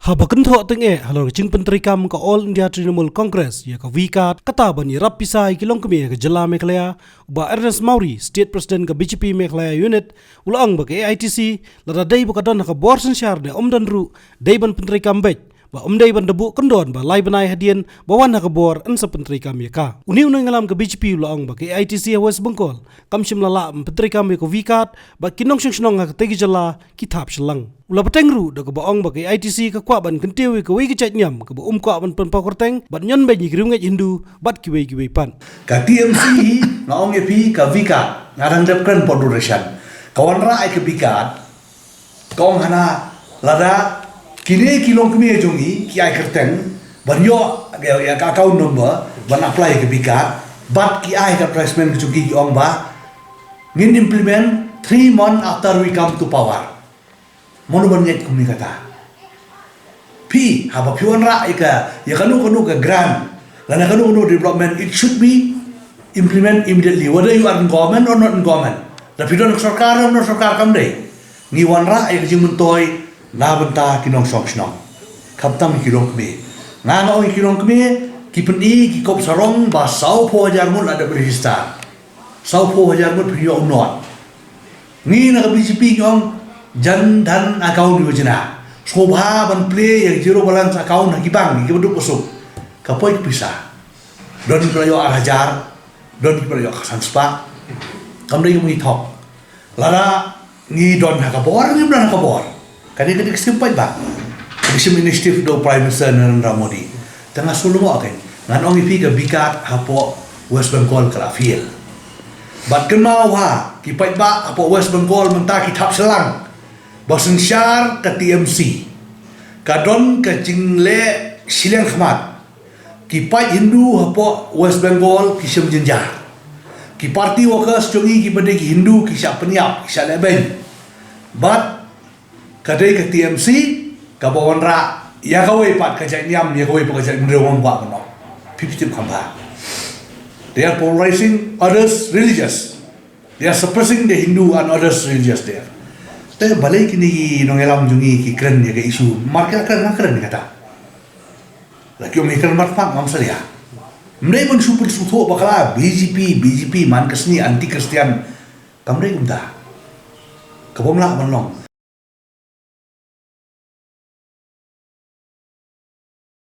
Habakan thok tenge halor jing pentrikam ka All India Trinamool Congress ya ka wikat kata bani rap pisai kilong kemi ka jela Meghalaya ba Ernest Maury State President ka BJP Meghalaya Unit ulang ba ka AITC lada dai ba kadon ka borsen syar ne omdan ru dai ban pentrikam bej ba omdai ban debu kendon ba lai banai hadian bawan ka bor en sa pentrikam ya ka uni unang ngalam ka BJP ulang ba ka AITC West Bengal kam shim lala pentrikam ya ka wikat ba kinong shnong ka tegi jela kitap shlang ula patengru da ka baong ba ka ITC ka kwa ban kentewi ka wi ka chat nyam ka ba kwa ban pen pakorteng ban nyon ba ni grim ngai Hindu bat kiwe pan ka TMC na ong epi ka vika ngarang depkan podurashan kawan ra ai ka bikat kong hana lada kini kilong kemi jongi ki ai kerteng ban yo ya ka account number ban apply ka bikat bat ki ai ka placement ki ong ba ngin implement 3 months after we come to power mono banget kumi kata pi haba piwan ra ika ya kanu ka grant lana kanu development it should be implement immediately whether you are in government or not in government tapi don sarkar no sarkar kam dei ngi wan ra ika jing mentoy na benta kinong sok snong kaptam kilong kmi nga oi kilong kmi ki peni ki kop sarong ba sau po hajar mun ada berista sau po hajar mun priyo not ni na BJP nyong Jan Dhan account yojana sobha ban play yang zero balance account hakibang ki beduk usuk kapoy pisah don prayo hajar don prayo sanspa kamdai yung ithok lara ni don hakabor ni don hakabor kadi simpai ba kadi initiative do Prime Minister Narendra Modi tengah sulumo aken ngan ong ipi ka bikat hapo West Bengal Krafil bat kenal wa ki pai ba hapo West Bengal menta ki thap selang Bosen syar ke TMC kadon ke jingle silang khmat ki pai Hindu hapo West Bengal ki sem jenjar ki party workers chongi ki bade ki Hindu ki sya penyap ki sya leben bat kadai ke TMC ka bawon ra ya kawe pat ka jai niam ya kawe pa jai mrewang ba no pipitip khamba they are polarizing others religious they are suppressing the Hindu and others religious there. Tapi balik kini nongelam jungi ki keren ya ke isu market keren ni kata. Lagi om ikan marfak ngam salia. Mereka pun super suto bakala BJP man kesni anti Kristian. Kamre kumta. Kabomla manlong.